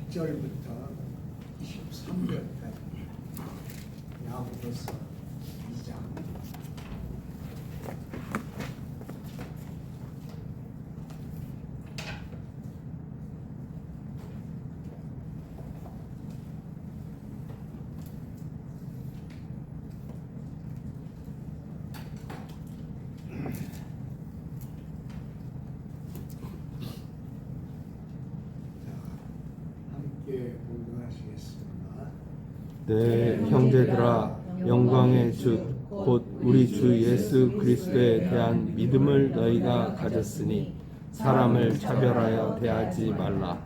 1절부터 13절까지 야고보서 2장. 함께 공부하시겠습니다. 네, 형제들아, 영광의 주 곧 우리 주 예수 그리스도에 대한 믿음을 너희가 가졌으니 사람을 차별하여 대하지 말라.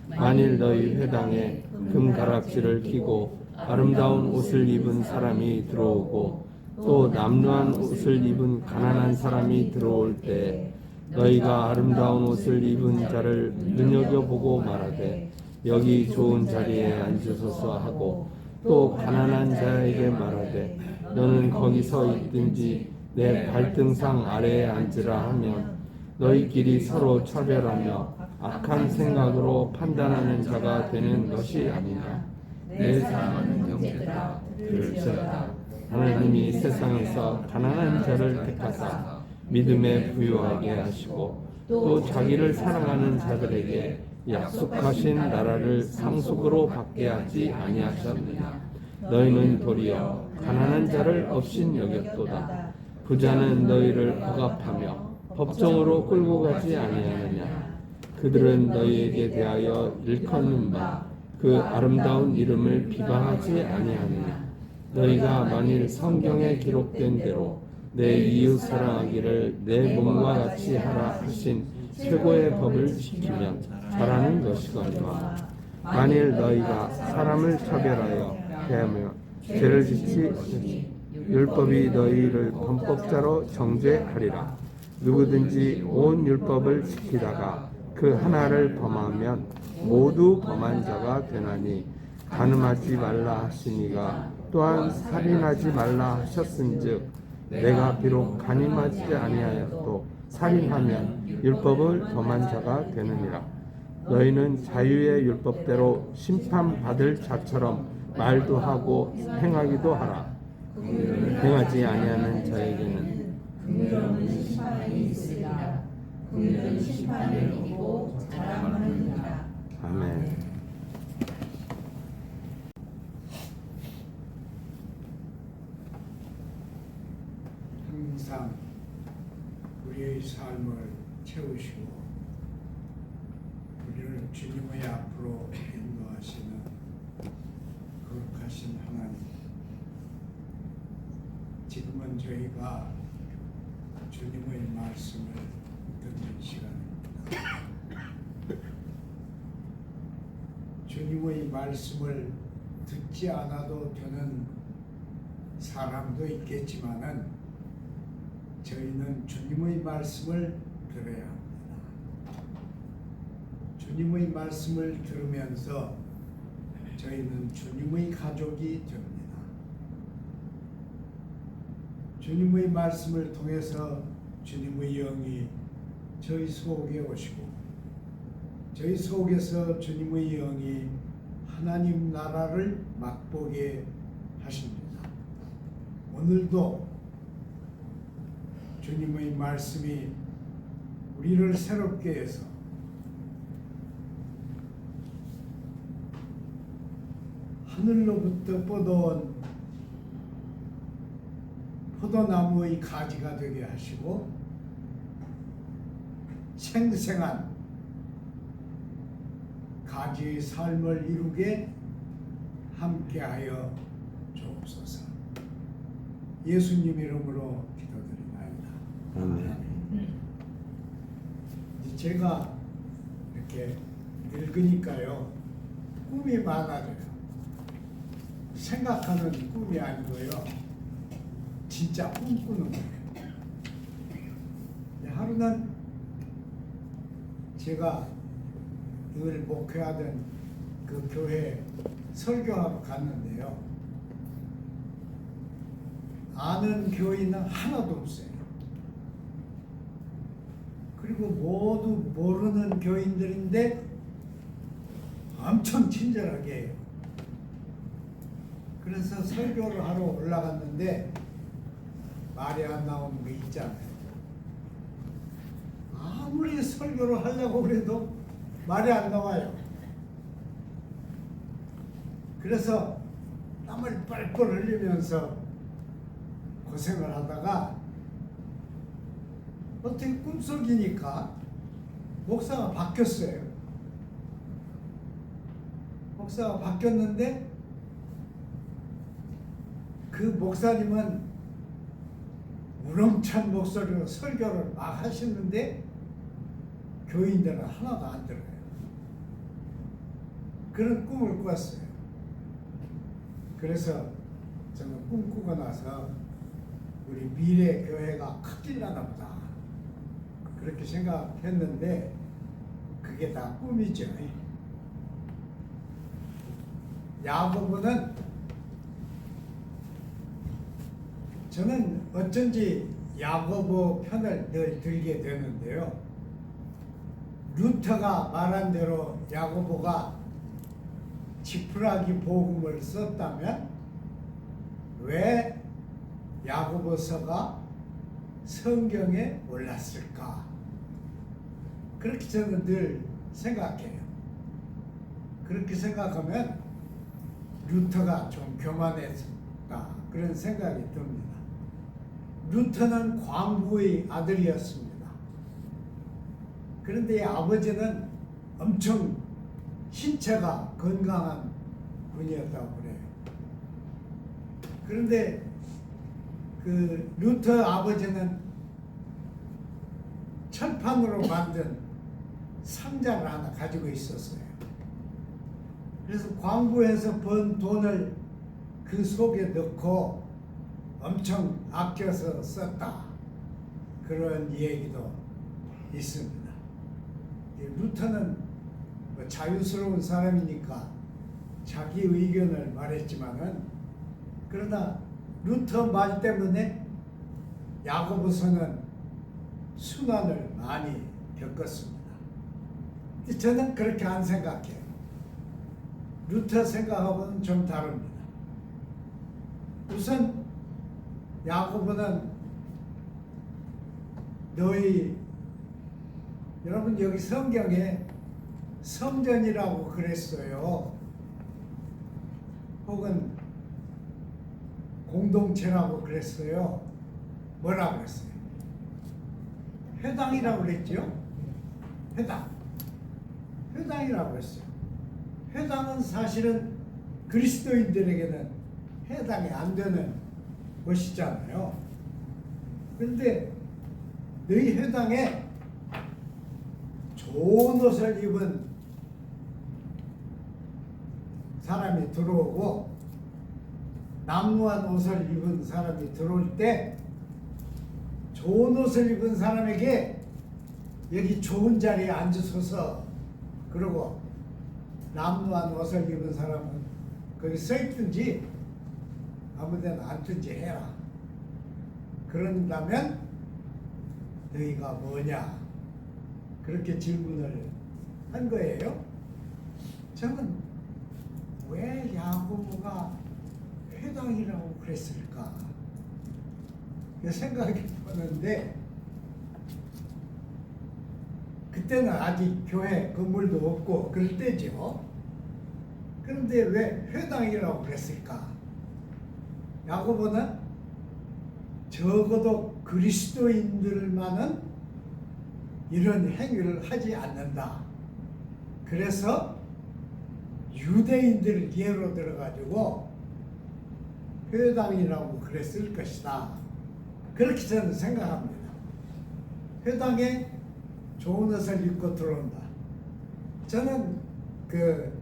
만일 너희 회당에 금가락지를 끼고 아름다운 옷을 입은 사람이 들어오고 또 남루한 옷을 입은 가난한 사람이 들어올 때 너희가 아름다운 옷을 입은 자를 눈여겨보고 말하되 여기 좋은 자리에 앉으소서 하고 또 가난한 자에게 말하되 너는 거기 서 있든지 내 발등상 아래에 앉으라 하면 너희끼리 서로 차별하며 악한 생각으로 판단하는 자가 되는 것이 아니냐. 내 사랑하는 형제들아, 들으시라. 하나님이 세상에서 가난한 자를 택하사 믿음에 부유하게 하시고 또 자기를 사랑하는 자들에게 약속하신 나라를 상속으로 받게 하지 아니하셨느냐. 너희는 도리어 가난한 자를 업신 여겼도다. 부자는 너희를 억압하며 법정으로 끌고 가지 아니하느냐. 그들은 너희에게 대하여 일컫는 바 그 아름다운 이름을 비방하지 아니하느냐. 너희가 만일 성경에 기록된 대로 내 이웃 사랑하기를 내 몸과 같이 하라 하신 최고의 법을 지키면 잘하는 것이거니와 만일 너희가 사람을 차별하여 대하며 죄를 짓지 율법이 너희를 범법자로 정죄하리라. 누구든지 온 율법을 지키다가 그 하나를 범하면 모두 범한 자가 되나니 간음하지 말라 하시니가 또한 살인하지 말라 하셨은즉 내가 비록 간음하지 아니하여도 살인하면 율법을 범한 자가 되느니라. 너희는 자유의 율법대로 심판받을 자처럼 말도 하고 행하기도 하라. 행하지 아니하는 자에게는 긍휼은 심판이 있으리라. 긍휼은 심판을 이기고 자랑하느니라. 아멘. 항상 우리의 삶을 채우시고 우리를 주님의 앞으로 인도하시는 거룩하신 하나님, 지금은 저희가 주님의 말씀을 듣는 시간입니다. 주님의 말씀을 듣지 않아도 되는 사람도 있겠지만은 저희는 주님의 말씀을 들어야 합니다. 주님의 말씀을 들으면서 저희는 주님의 가족이 됩니다. 주님의 말씀을 통해서 주님의 영이 저희 속에 오시고 저희 속에서 주님의 영이 하나님 나라를 맛보게 하십니다. 오늘도 주님의 말씀이 우리를 새롭게 해서 하늘로부터 뻗어온 포도나무의 가지가 되게 하시고 생생한 가지의 삶을 이루게 함께하여 주옵소서. 예수님 이름으로 기도드리나이다. 아멘. 제가 이렇게 늙으니까요 꿈이 많아져요. 생각하는 꿈이 아니고요 진짜 꿈꾸는 거예요. 하루는 제가 늘 목회하던 그 교회 설교하러 갔는데요, 아는 교인은 하나도 없어요. 그리고 모두 모르는 교인들인데 엄청 친절하게 해요. 그래서 설교를 하러 올라갔는데 말이 안 나오는 거 있잖아요. 아무리 설교를 하려고 그래도 말이 안 나와요. 그래서 땀을 뻘뻘 흘리면서 고생을 하다가 어떻게 꿈속이니까 목사가 바뀌었어요. 목사가 바뀌었는데 그 목사님은 우렁찬 목소리로 설교를 막 하시는데 교인들은 하나도 안 들어요. 그런 꿈을 꿨어요. 그래서 저는 꿈꾸고 나서 우리 미래 교회가 크길라나 보다 그렇게 생각했는데 그게 다 꿈이죠. 야고보는 저는 어쩐지 야고보 편을 늘 들게 되는데요. 루터가 말한 대로 야고보가 지푸라기 복음을 썼다면 왜 야고보서가 성경에 올랐을까? 그렇게 저는 늘 생각해요. 그렇게 생각하면 루터가 좀 교만했다 그런 생각이 듭니다. 루터는 광부의 아들이었습니다. 그런데 아버지는 엄청 신체가 건강한 분이었다고 그래요. 그런데 그 루터 아버지는 철판으로 만든 상자를 하나 가지고 있었어요. 그래서 광부에서 번 돈을 그 속에 넣고 엄청 아껴서 썼다. 그런 얘기도 있습니다. 루터는 뭐 자유스러운 사람이니까 자기 의견을 말했지만은 그러나 루터 말 때문에 야고보서는 순환을 많이 겪었습니다. 저는 그렇게 안 생각해요. 루터 생각하고는 좀 다릅니다. 우선 야고보는 여러분 여기 성경에 성전이라고 그랬어요. 혹은 공동체라고 그랬어요. 뭐라고 그랬어요? 회당이라고 그랬죠? 회당이라고 그랬어요. 회당은 사실은 그리스도인들에게는 해당이 안 되는 것이잖아요. 그런데 너희 회당에 좋은 옷을 입은 사람이 들어오고 남루한 옷을 입은 사람이 들어올 때 좋은 옷을 입은 사람에게 여기 좋은 자리에 앉으소서 그러고 남루한 옷을 입은 사람은 거기 서 있든지 아무데나 앉든지 해라. 그런다면 너희가 뭐냐? 그렇게 질문을 한 거예요. 저는 왜 야고보가 회당이라고 그랬을까? 생각해 보는데 그때는 아직 교회 건물도 없고 그럴 때죠. 그런데 왜 회당이라고 그랬을까? 야고보는 적어도 그리스도인들만은 이런 행위를 하지 않는다. 그래서 유대인들을 예로 들어가지고 회당이라고 그랬을 것이다. 그렇게 저는 생각합니다. 회당에 좋은 옷을 입고 들어온다. 저는 그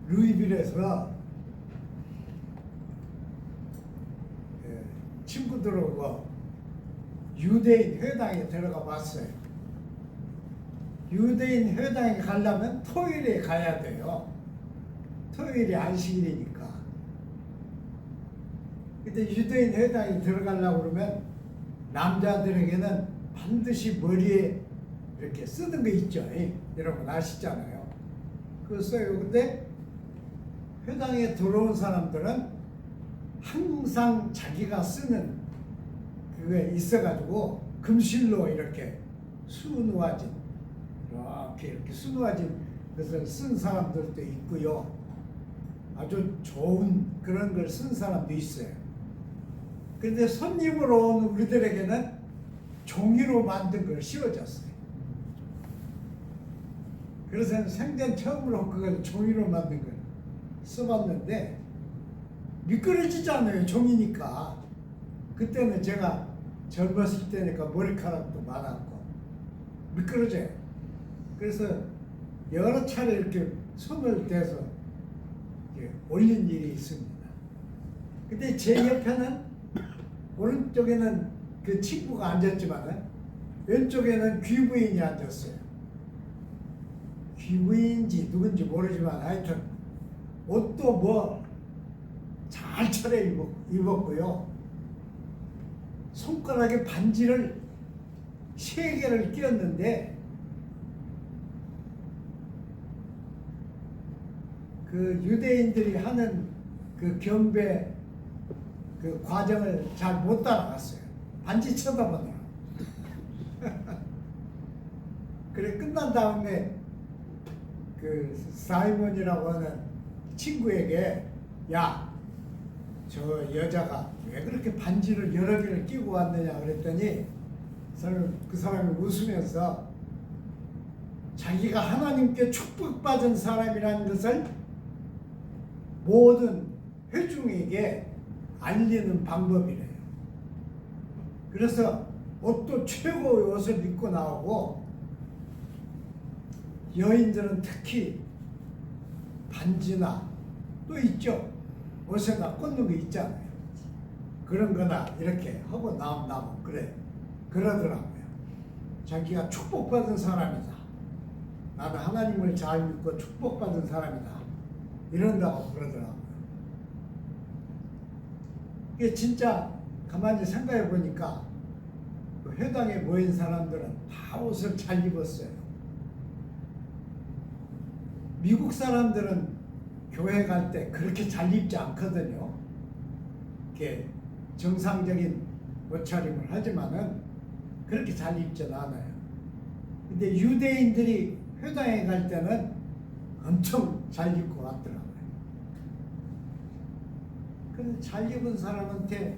루이빌에서 친구들하고 유대인 회당에 들어가 봤어요. 유대인 회당에 가려면 토요일에 가야 돼요. 토요일이 안식일이니까. 근데 유대인 회당에 들어가려고 그러면 남자들에게는 반드시 머리에 이렇게 쓰는 거 있죠. 여러분 아시잖아요. 그 써요. 근데 회당에 들어온 사람들은 항상 자기가 쓰는 그게 있어가지고 금실로 이렇게 수놓아진 이렇게 수놓아진 것을 쓴 사람들도 있고요. 아주 좋은 그런 걸 쓴 사람도 있어요. 그런데 손님으로 온 우리들에게는 종이로 만든 걸 씌워줬어요. 그래서 생전 처음으로 그걸 종이로 만든 걸 써봤는데 미끄러지잖아요. 종이니까. 그때는 제가 젊었을 때니까 머리카락도 많았고 미끄러져요. 그래서 여러 차례 이렇게 손을 대서 이렇게 올린 일이 있습니다. 근데 제 옆에는 오른쪽에는 그 친구가 앉았지만 왼쪽에는 귀부인이 앉았어요. 귀부인인지 누군지 모르지만 하여튼 옷도 뭐 잘 차려 입었고요. 손가락에 반지를 3개를 끼웠는데 그 유대인들이 하는 그 경배 그 과정을 잘 못 따라갔어요. 반지 쳐다보느라. 그래 끝난 다음에 그 사이먼이라고 하는 친구에게 야, 저 여자가 왜 그렇게 반지를 여러 개를 끼고 왔느냐 그랬더니 그 사람이 웃으면서 자기가 하나님께 축복받은 사람이라는 것을 모든 회중에게 알리는 방법이래요. 그래서 옷도 최고의 옷을 입고 나오고 여인들은 특히 반지나 또 있죠. 옷에다 꽂는 거 있잖아요. 그런 거나 이렇게 하고 나온다고 그러더라고요. 자기가 축복받은 사람이다. 나는 하나님을 잘 믿고 축복받은 사람이다. 이런다고 그러더라고요. 이게 진짜 가만히 생각해 보니까 그 회당에 모인 사람들은 다 옷을 잘 입었어요. 미국 사람들은 교회 갈 때 그렇게 잘 입지 않거든요. 이렇게 정상적인 옷차림을 하지만은 그렇게 잘 입지는 않아요. 근데 유대인들이 회당에 갈 때는 엄청 잘 입고 왔더라고요. 그런데 잘 입은 사람한테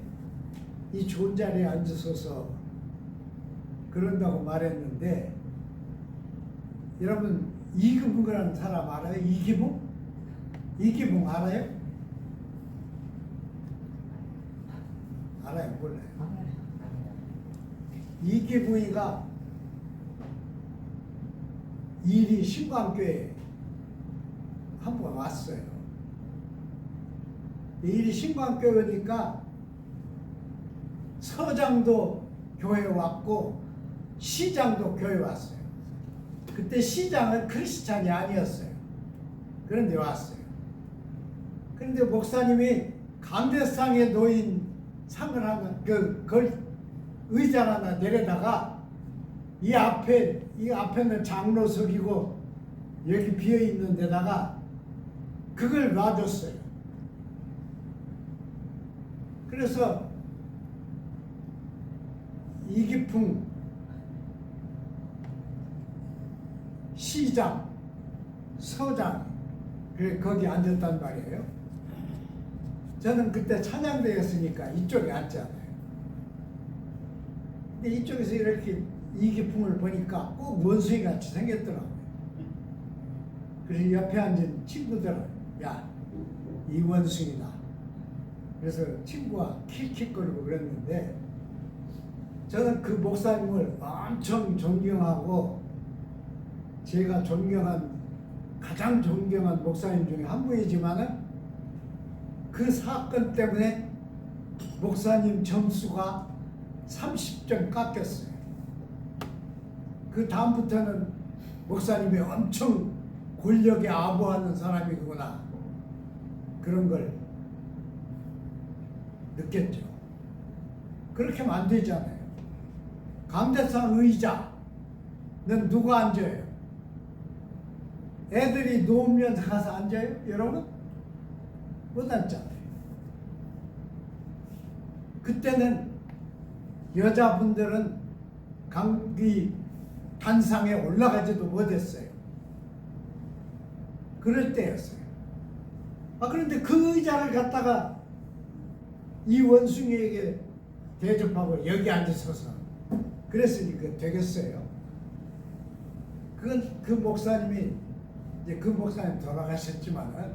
이 좋은 자리에 앉으소서 그런다고 말했는데 여러분 이기붕이라는 사람 알아요? 이기붕? 이기붕 알아요? 알아요? 몰라요? 이기붕이가 일이 신광교회에 한 번 왔어요. 일이 신광교회니까 서장도 교회에 왔고 시장도 교회에 왔어요. 그때 시장은 크리스찬이 아니었어요. 그런데 왔어요. 그런데 목사님이 강대상에 놓인 상을 하나 그 의자 하나 내려다가 이 앞에는 장로석이고 여기 비어 있는 데다가 그걸 놔줬어요. 그래서 이기풍 시장, 서장 거기 앉았단 말이에요. 저는 그때 찬양대였으니까 이쪽에 앉잖아요. 근데 이쪽에서 이렇게 이기풍을 보니까 꼭 원숭이 같이 생겼더라고요. 그래서 옆에 앉은 친구들은 야, 이 원숭이다. 그래서 친구가 킥킥거리고 그랬는데 저는 그 목사님을 엄청 존경하고 제가 가장 존경한 목사님 중에 한 분이지만은 그 사건 때문에 목사님 점수가 30점 깎였어요. 그 다음부터는 목사님이 엄청 권력에 아부하는 사람이구나 그런 걸 느꼈죠. 그렇게 하면 안 되잖아요. 강대상 의자는 누가 앉아요? 애들이 누우면 가서 앉아요? 여러분? 못 앉잖아요. 그때는 여자분들은 강기 단상에 올라가지도 못했어요. 그럴 때였어요. 그런데 그 의자를 갖다가 이 원숭이에게 대접하고 여기 앉으셔서 그랬으니 그 되겠어요. 그건 그 목사님이 이제 그 목사님 돌아가셨지만은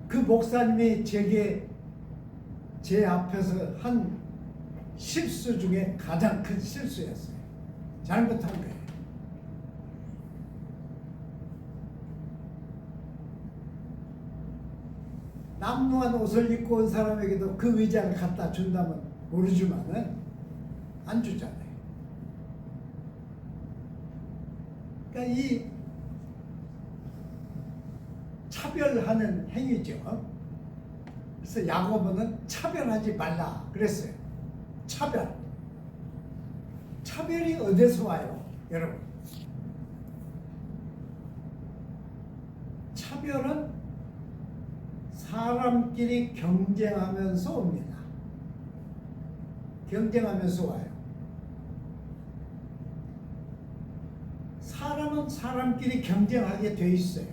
그 목사님이 제 앞에서 한 실수 중에 가장 큰 실수였어요. 잘못한 거예요. 남루한 옷을 입고 온 사람에게도 그 의자를 갖다 준다면 모르지만은 안 주잖아요. 그러니까 이 차별하는 행위죠. 그래서 야고보는 차별하지 말라 그랬어요. 차별이 어디서 와요, 여러분? 차별은 사람끼리 경쟁하면서 옵니다. 경쟁하면서 와요. 사람은 사람끼리 경쟁하게 돼 있어요.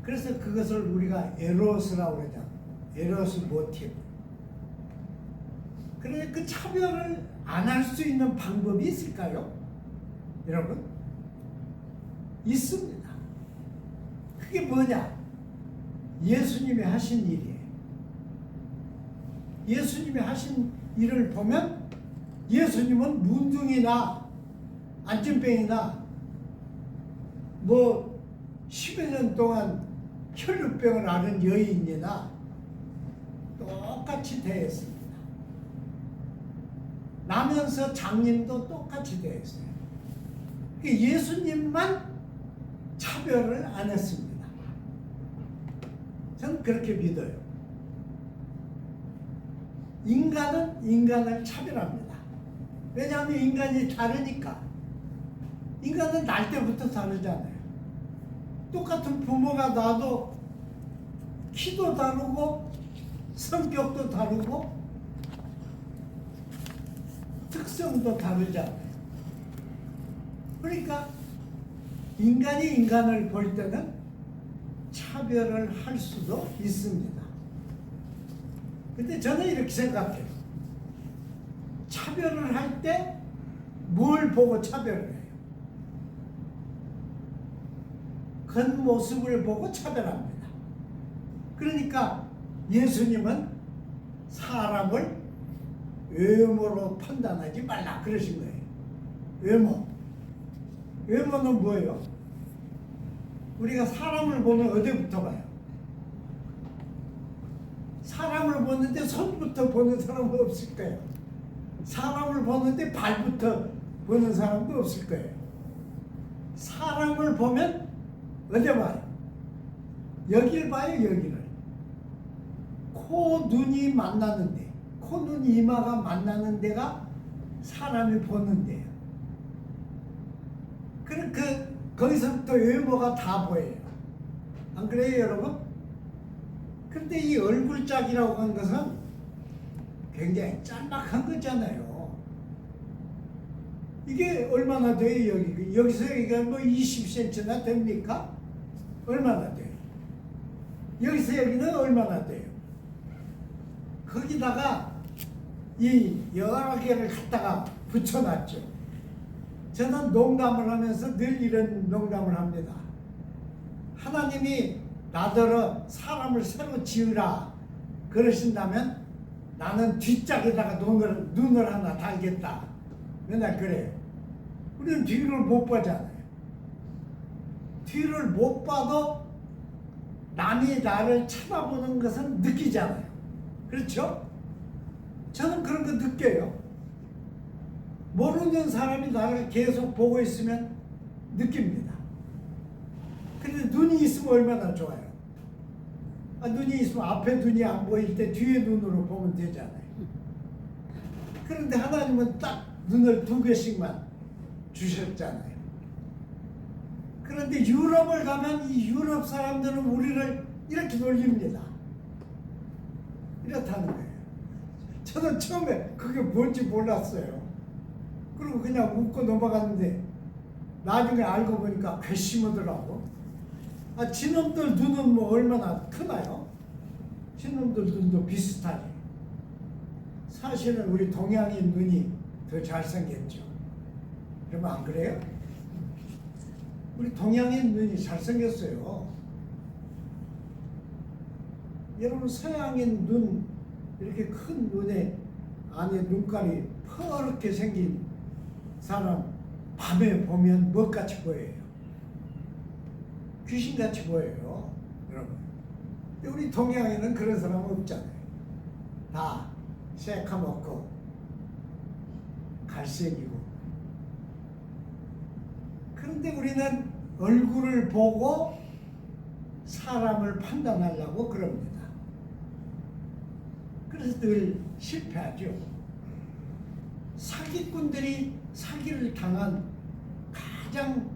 그래서 그것을 우리가 에로스라고 그러잖아요. 에로스 모티브. 그런데 그 차별을 안 할 수 있는 방법이 있을까요? 여러분? 있습니다. 그게 뭐냐? 예수님이 하신 일이에요. 예수님이 하신 일을 보면 예수님은 문둥이나 안진병이나 뭐 10여 년 동안 혈루병을 앓은 여인이나 똑같이 대했습니다. 나면서 장님도 똑같이 대했어요. 예수님만 차별을 안 했습니다. 저는 그렇게 믿어요. 인간은 인간을 차별합니다. 왜냐하면 인간이 다르니까. 인간은 날 때부터 다르잖아요. 똑같은 부모가 나도 키도 다르고 성격도 다르고 특성도 다르잖아요. 그러니까 인간이 인간을 볼 때는 차별을 할 수도 있습니다. 근데 저는 이렇게 생각해요. 차별을 할 때 뭘 보고 차별을 해요? 겉모습을 보고 차별합니다. 그러니까 예수님은 사람을 외모로 판단하지 말라 그러신 거예요. 외모. 외모는 뭐예요? 우리가 사람을 보면 어디부터 봐요? 사람을 보는데 손부터 보는 사람은 없을 거예요. 사람을 보는데 발부터 보는 사람도 없을 거예요. 사람을 보면 어디 봐요? 여길 봐요, 여기를. 코, 눈이 만나는데, 코, 눈, 이마가 만나는 데가 사람이 보는 데예요. 거기서부터 외모가 다 보여요. 안 그래요, 여러분? 근데 이 얼굴짝이라고 한 것은 굉장히 짤막한 거잖아요. 이게 얼마나 돼요, 여기서 여기가 뭐 20cm나 됩니까? 얼마나 돼요? 여기서 여기는 얼마나 돼요? 거기다가 이 여러 개를 갖다가 붙여놨죠. 저는 농담을 하면서 늘 이런 농담을 합니다. 하나님이 나더러 사람을 새로 지으라 그러신다면 나는 뒷짝에다가 눈을 하나 달겠다. 맨날 그래요. 우리는 뒤를 못 보잖아요. 뒤를 못 봐도 남이 나를 쳐다보는 것은 느끼잖아요. 그렇죠? 저는 그런 거 느껴요. 모르는 사람이 나를 계속 보고 있으면 느낍니다. 근데 눈이 있으면 얼마나 좋아요. 눈이 있으면 앞에 눈이 안 보일 때 뒤에 눈으로 보면 되잖아요. 그런데 하나님은 딱 눈을 2개씩만 주셨잖아요. 그런데 유럽을 가면 이 유럽 사람들은 우리를 이렇게 놀립니다. 이렇다는 거예요. 저는 처음에 그게 뭔지 몰랐어요. 그리고 그냥 웃고 넘어갔는데 나중에 알고 보니까 괘씸하더라고. 아, 지놈들 눈은 뭐 얼마나 크나요? 지놈들 눈도 비슷하지. 사실은 우리 동양인 눈이 더 잘생겼죠. 그러면 안 그래요? 우리 동양인 눈이 잘생겼어요. 여러분 서양인 눈, 이렇게 큰 눈에 안에 눈깔이 퍼렇게 생긴 사람 밤에 보면 뭐같이 보여요? 귀신같이 보여요, 여러분. 근데 우리 동양인은 그런 사람은 없잖아요. 다 새카맣고 갈색이고. 그런데 우리는 얼굴을 보고 사람을 판단하려고 그럽니다. 그래서 늘 실패하죠. 사기꾼들이 사기를 당한 가장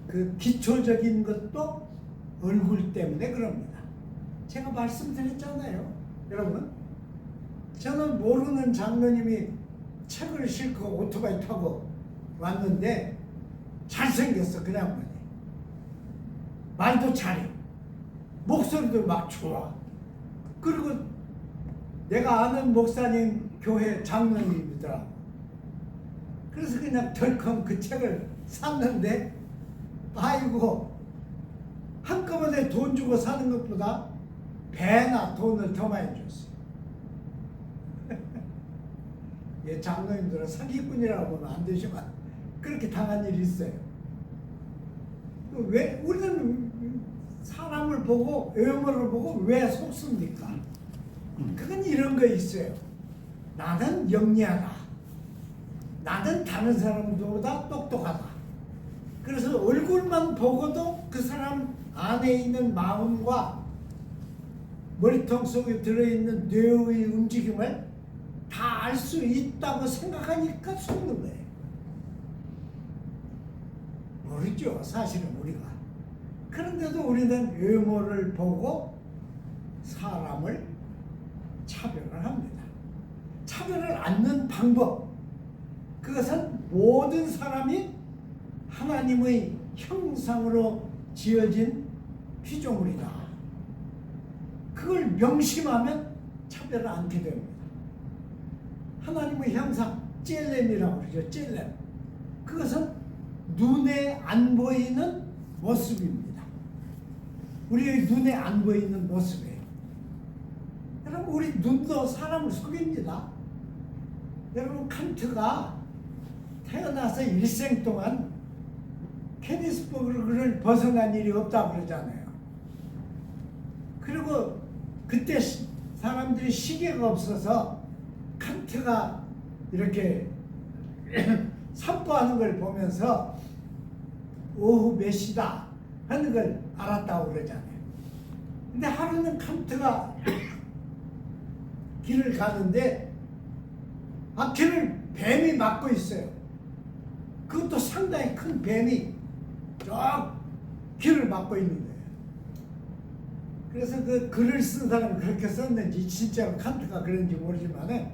그 기초적인 것도 얼굴 때문에 그럽니다. 제가 말씀드렸잖아요. 여러분, 저는 모르는 장로님이 책을 싣고 오토바이 타고 왔는데 잘생겼어, 그 양반이. 말도 잘해. 목소리도 막 좋아. 그리고 내가 아는 목사님 교회 장로님이더라고. 그래서 그냥 덜컹 그 책을 샀는데, 아이고, 한꺼번에 돈 주고 사는 것보다 배나 돈을 더 많이 줬어요. 예, 장로님들은 사기꾼이라고 보면 안 되지만 그렇게 당한 일이 있어요. 왜 우리는 사람을 보고 외모를 보고 왜 속습니까? 그건 이런 거 있어요. 나는 영리하다. 나는 다른 사람들보다 똑똑하다. 그래서 얼굴만 보고도 그 사람 안에 있는 마음과 머리통 속에 들어있는 뇌의 움직임을 다 알 수 있다고 생각하니까 속는 거예요. 모르죠, 사실은 우리가. 그런데도 우리는 외모를 보고 사람을 차별을 합니다. 차별을 않는 방법, 그것은 모든 사람이 하나님의 형상으로 지어진 피조물이다. 그걸 명심하면 차별을 않게 됩니다. 하나님의 형상, 젤렘이라고 그러죠. 젤렘. 그것은 눈에 안 보이는 모습입니다. 우리의 눈에 안 보이는 모습이에요. 여러분, 우리 눈도 사람을 속입니다. 여러분, 칸트가 태어나서 일생 동안 케니스버그를 벗어난 일이 없다고 그러잖아요. 그리고 그때 사람들이 시계가 없어서 칸트가 이렇게 산보하는 걸 보면서 오후 몇 시다 하는 걸 알았다고 그러잖아요. 근데 하루는 칸트가 길을 가는데 길을 뱀이 막고 있어요. 그것도 상당히 큰 뱀이 쭉 길을 막고 있는 거예요. 그래서 그 글을 쓴 사람이 그렇게 썼는지 진짜로 칸트가 그런지 모르지만은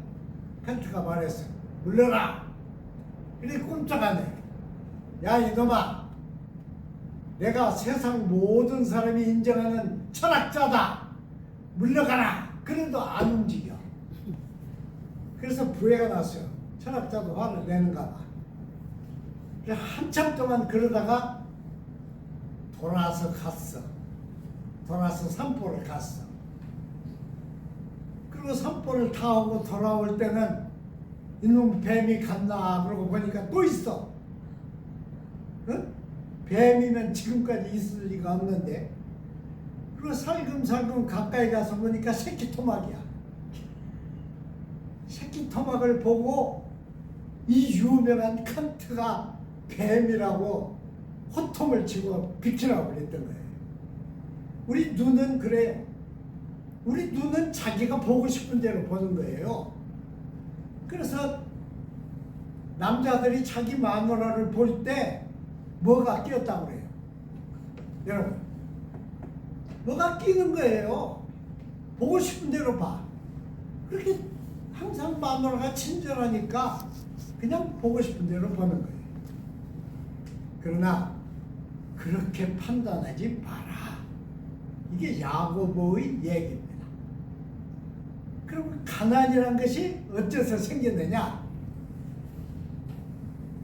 칸트가 말했어요. 물러라. 그래 꼼짝하네. 야 이놈아, 내가 세상 모든 사람이 인정하는 철학자다. 물러가라. 그래도 안 움직여. 그래서 부해가 났어요. 철학자도 화를 내는가 봐. 그래서 한참 동안 그러다가 돌아서 갔어. 돌아서 산보를 갔어. 그리고 산보를 다 오고 돌아올 때는 이놈 뱀이 갔나 그러고 보니까 또 있어. 응? 뱀이면 지금까지 있을 리가 없는데. 그리고 살금살금 가까이 가서 보니까 새끼 토막이야. 새끼 토막을 보고 이 유명한 칸트가 뱀이라고 호통을 치고 비키라고 그랬던 거예요. 우리 눈은 그래요. 우리 눈은 자기가 보고 싶은 대로 보는 거예요. 그래서 남자들이 자기 마누라를 볼 때 뭐가 끼었다고 그래요? 여러분, 뭐가 끼는 거예요? 보고 싶은 대로 봐. 그렇게 항상 마누라가 친절하니까 그냥 보고 싶은 대로 보는 거예요. 그러나 그렇게 판단하지 마라. 이게 야고보의 얘기입니다. 그럼 가난이란 것이 어째서 생겼느냐?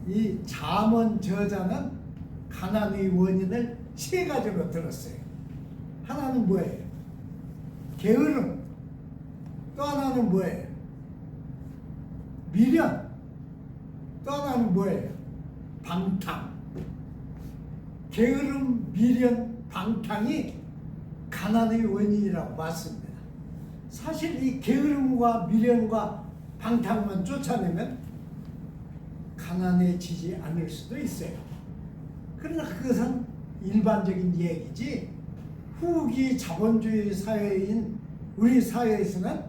이 잠언 저자는 가난의 원인을 세 가지로 들었어요. 하나는 뭐예요? 게으름. 또 하나는 뭐예요? 미련. 또 하나는 뭐예요? 방탕. 게으름, 미련, 방탕이 가난의 원인이라고 봤습니다. 사실 이 게으름과 미련과 방탕만 쫓아내면 가난해지지 않을 수도 있어요. 그러나 그것은 일반적인 얘기지, 후기 자본주의 사회인 우리 사회에서는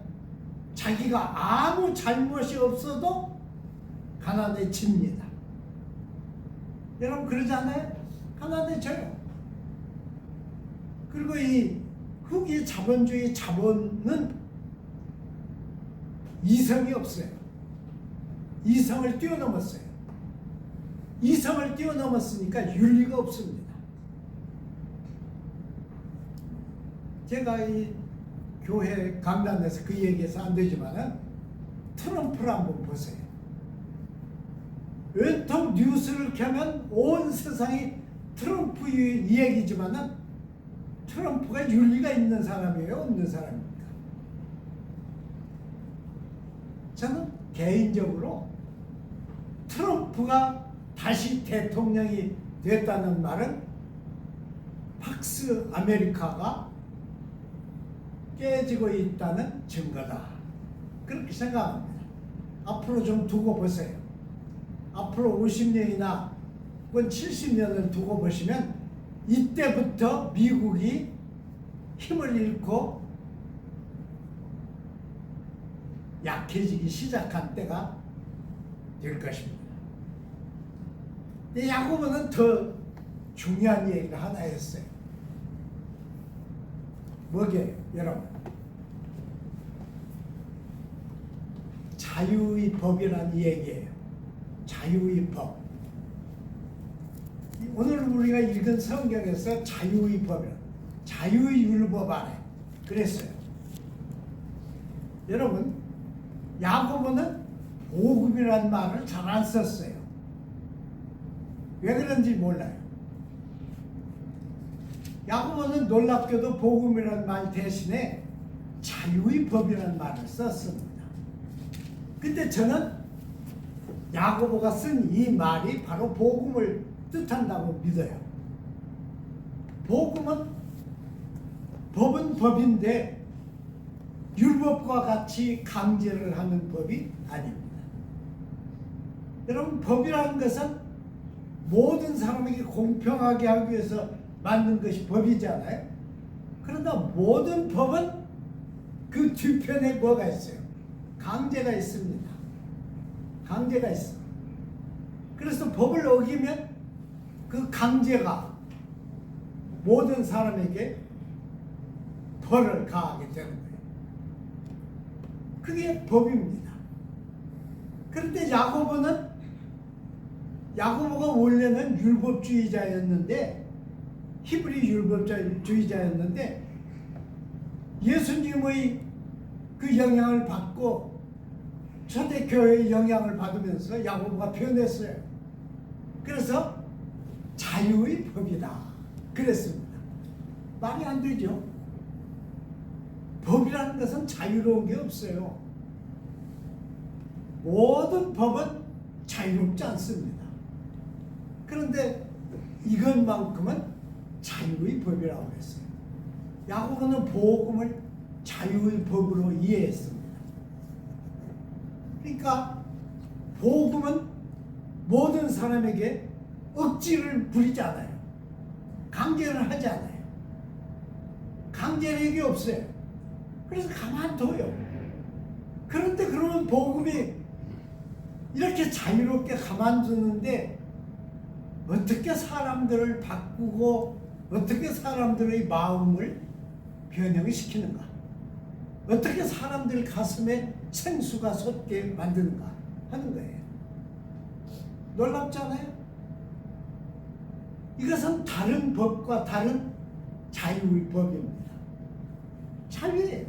자기가 아무 잘못이 없어도 가난해집니다. 여러분 그러지 않아요? 가난해져요. 그리고 이 후기 자본주의 자본은 이성이 없어요. 이성을 뛰어넘었어요. 이성을 뛰어넘었으니까 윤리가 없습니다. 제가 이 교회 강단에서 그 얘기해서 안 되지만은 트럼프를 한번 보세요. 왼통 뉴스를 켜면 온 세상이 트럼프의 이야기지만은 트럼프가 윤리가 있는 사람이에요, 없는 사람입니까? 저는 개인적으로 트럼프가 다시 대통령이 됐다는 말은 팍스 아메리카가 깨지고 있다는 증거다. 그렇게 생각합니다. 앞으로 좀 두고 보세요. 앞으로 50년이나 혹은 70년을 두고 보시면 이때부터 미국이 힘을 잃고 약해지기 시작한 때가 될 것입니다. 야고보는 더 중요한 얘기를 하나 했어요. 뭐게요, 여러분? 자유의 법이라는 얘기예요. 자유의 법. 오늘 우리가 읽은 성경에서 자유의 법이라, 자유의 율법 안에 그랬어요. 여러분, 야고보는 복음이라는 말을 잘 안 썼어요. 왜 그런지 몰라요. 야고보는 놀랍게도 복음이라는 말 대신에 자유의 법이라는 말을 썼습니다. 근데 저는 야고보가 쓴 이 말이 바로 복음을 뜻한다고 믿어요. 법은 법인데 율법과 같이 강제를 하는 법이 아닙니다. 여러분, 법이라는 것은 모든 사람에게 공평하게 하기 위해서 만든 것이 법이잖아요. 그러나 모든 법은 그 뒤편에 뭐가 있어요? 강제가 있습니다. 강제가 있어. 그래서 법을 어기면 그 강제가 모든 사람에게 벌을 가하게 되는 거예요. 그게 법입니다. 그런데 야고보가 원래는 율법주의자였는데, 히브리 율법주의자였는데 예수님의 그 영향을 받고 초대교회의 영향을 받으면서 야고보가 변했어요. 그래서 자유의 법이다 그랬습니다. 말이 안 되죠. 법이라는 것은 자유로운 게 없어요. 모든 법은 자유롭지 않습니다. 그런데 이것만큼은 자유의 법이라고 했어요. 야고보는 복음을 자유의 법으로 이해했습니다. 그러니까 복음은 모든 사람에게 억지를 부리지 않아요. 강제를 하지 않아요. 강제력이 없어요. 그래서 가만둬요. 그런데 그러면 복음이 이렇게 자유롭게 가만두는데 어떻게 사람들을 바꾸고 어떻게 사람들의 마음을 변형시키는가? 어떻게 사람들 가슴에 생수가 솟게 만드는가 하는 거예요. 놀랍잖아요? 이것은 다른 법과 다른 자유의 법입니다. 자유예요.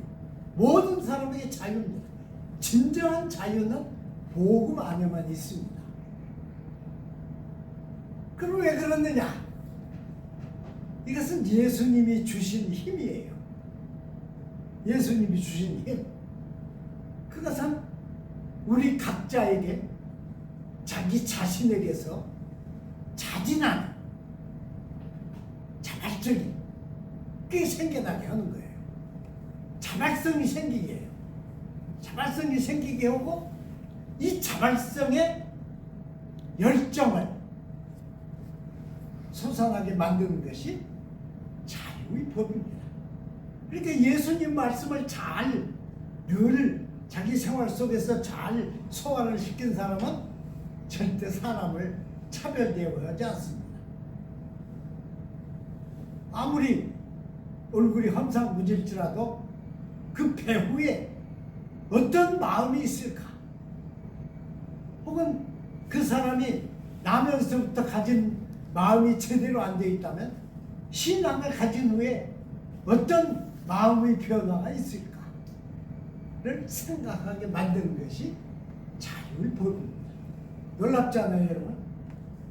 모든 사람에게 자유입니다. 진정한 자유는 복음 안에만 있습니다. 그럼 왜 그러느냐? 이것은 예수님이 주신 힘이에요. 예수님이 주신 힘. 그것은 우리 각자에게 자기 자신에게서 자진하는 자발적인 그게 생겨나게 하는 거예요. 자발성이 생기게 해요. 자발성이 생기게 하고 이 자발성의 열정을 솟아나게 만드는 것이 자유의 법입니다. 그러니까 예수님 말씀을 늘 자기 생활 속에서 잘 소화를 시킨 사람은 절대 사람을 차별대우하지 않습니다. 아무리 얼굴이 험상궂을지라도 그 배후에 어떤 마음이 있을까? 혹은 그 사람이 나면서부터 가진 마음이 제대로 안 되어 있다면 신앙을 가진 후에 어떤 마음의 변화가 있을까를 생각하게 만드는 것이 자유의 법입니다. 놀랍잖아요, 여러분.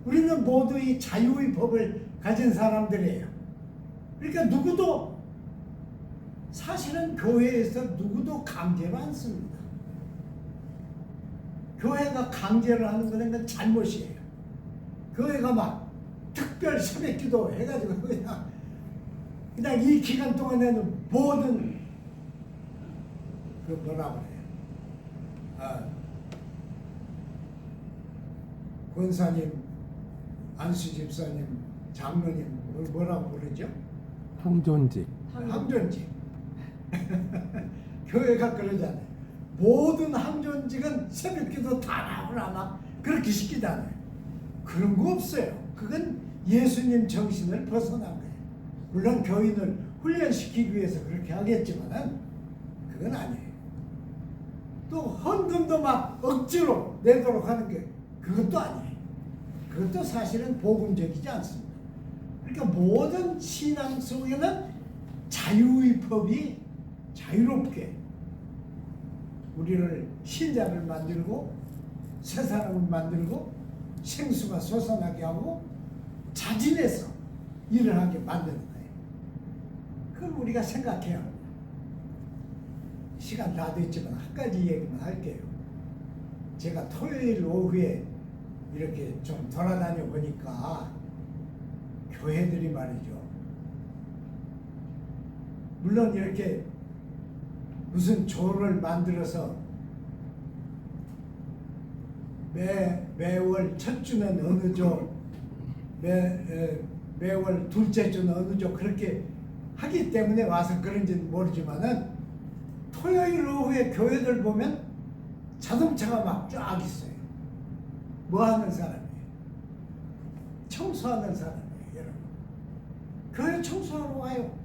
우리는 모두 이 자유의 법을 가진 사람들이에요. 그러니까 누구도 사실은 교회에서 누구도 강제로 안 씁니다. 교회가 강제를 하는 것은 잘못이에요. 교회가 막 특별 새벽기도 해가지고 그냥 이 기간 동안에는 모든 그 뭐라 그래요? 권사님, 안수 집사님, 장로님 뭐라고 부르죠? 항존직. 항존직. 교회가 그러잖아요. 모든 항존직은 새벽기도 다 나오나 막 그렇게 시키잖아요. 그런 거 없어요. 그건 예수님 정신을 벗어난 거예요. 물론 교인을 훈련시키기 위해서 그렇게 하겠지만은 그건 아니에요. 또 헌금도 막 억지로 내도록 하는 게 그것도 아니에요. 그것도 사실은 복음적이지 않습니다. 그러니까 모든 신앙 속에는 자유의 법이 자유롭게 우리를 신자를 만들고 새 사람을 만들고 생수가 솟아나게 하고 자진해서 일을 하게 만드는 거예요. 그걸 우리가 생각해야 합니다. 시간 다 됐지만 한 가지 얘기만 할게요. 제가 토요일 오후에 이렇게 좀 돌아다녀 보니까 교회들이 말이죠. 물론 이렇게 무슨 조를 만들어서 매월 첫 주는 어느 조, 매월 둘째 주는 어느 조 그렇게 하기 때문에 와서 그런지는 모르지만은 토요일 오후에 교회들 보면 자동차가 막 쫙 있어요. 뭐 하는 사람이에요? 청소하는 사람이에요, 여러분. 교회 청소하러 와요.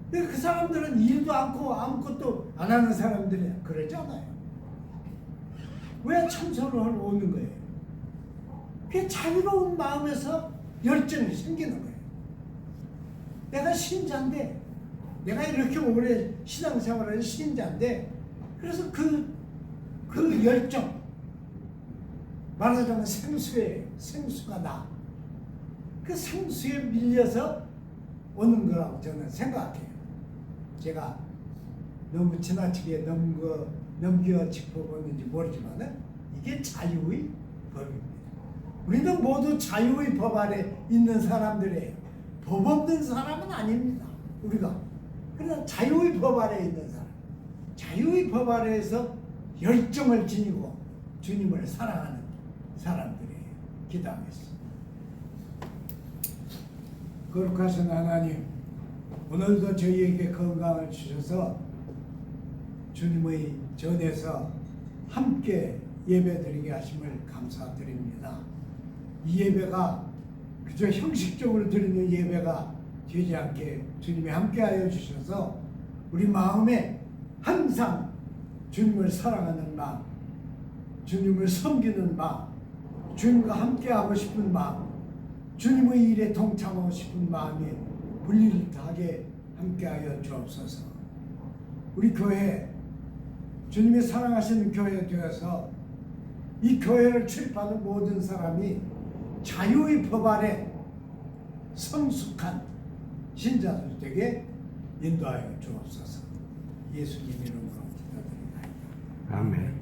근데 그 사람들은 일도 않고 아무것도 안 하는 사람들이야. 그러지 않아요. 왜 청소를 하러 오는 거예요? 그게 자유로운 마음에서 열정이 생기는 거예요. 내가 신자인데, 내가 이렇게 오래 신앙생활을 신자인데, 그래서 그 열정, 말하자면 생수가 나. 그 생수에 밀려서 오는 거라고 저는 생각해요. 제가 너무 지나치게 넘겨 짚어보는지 모르지만 이게 자유의 법입니다. 우리는 모두 자유의 법 아래 있는 사람들이에요. 법 없는 사람은 아닙니다. 우리가. 그러나 자유의 법 아래 있는 사람. 자유의 법 아래에서 열정을 지니고 주님을 사랑하는 사람들이에요. 기도하겠습니다. 거룩하신 하나님, 오늘도 저희에게 건강을 주셔서 주님의 전에서 함께 예배드리게 하심을 감사드립니다. 이 예배가 그저 형식적으로 드리는 예배가 되지 않게 주님이 함께하여 주셔서 우리 마음에 항상 주님을 사랑하는 마음, 주님을 섬기는 마음, 주님과 함께하고 싶은 마음, 주님의 일에 동참하고 싶은 마음이 불일하게 함께하여 주옵소서. 우리 교회, 주님이 사랑하시는 교회 되어서 이 교회를 출입하는 모든 사람이 자유의 법 아래 성숙한 신자들 되게 인도하여 주옵소서. 예수님 이름으로 기도드립니다. 아멘.